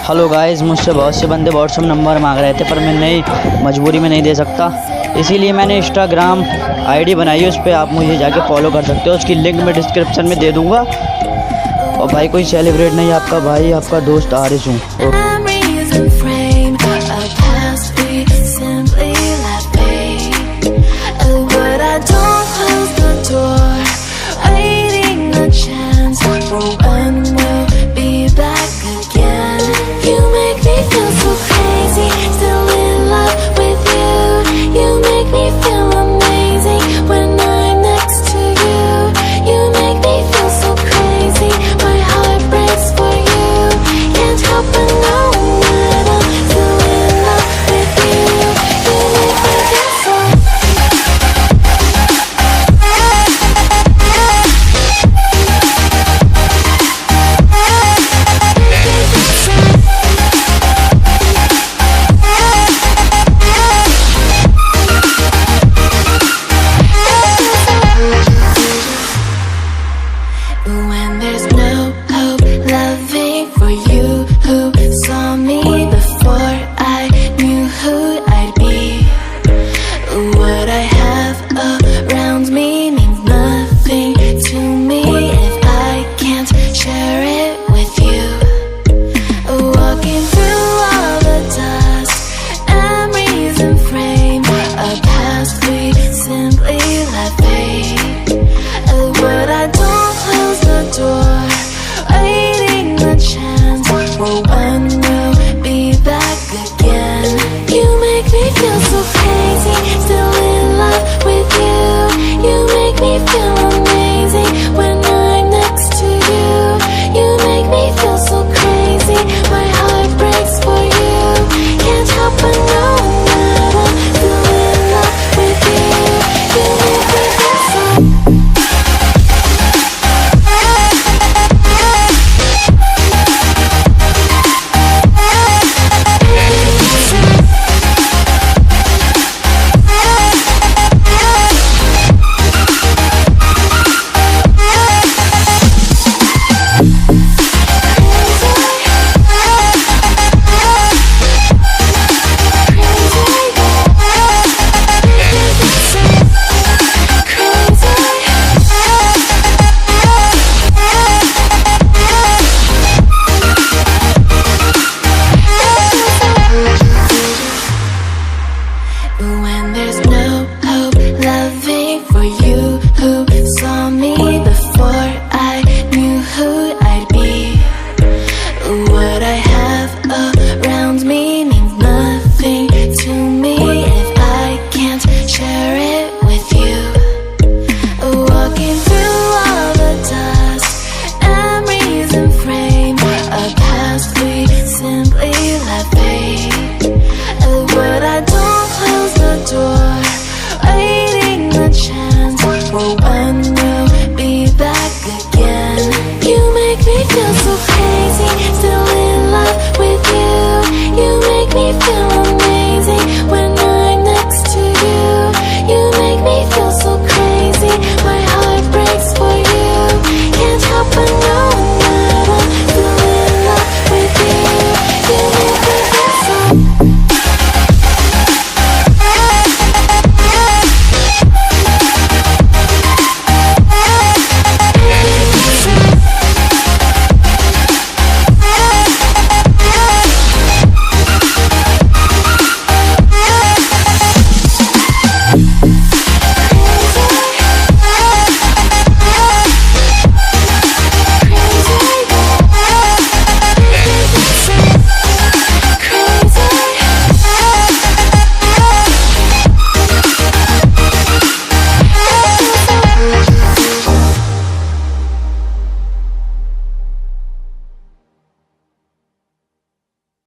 Hello guys, मुझसे बहुत से बंदे व्हाट्सअप नंबर मांग रहे थे, पर मैं नहीं, मजबूरी में नहीं दे सकता। इसीलिए मैंने इंस्टाग्राम आईडी बनाई है, उस पर आप मुझे जाके फॉलो कर सकते हो। उसकी लिंक मैं डिस्क्रिप्शन में दे दूँगा। और भाई कोई सेलिब्रेट नहीं, आपका भाई आपका दोस्त आरिस हूँ। When there's no hope, loving for you who saw me before I knew who I'd be. What I have around me means nothing to me if I can't share it with you. Walking through all the dust, memories and frame, a past we simply let fade. What I don't close the door, waiting the chance for when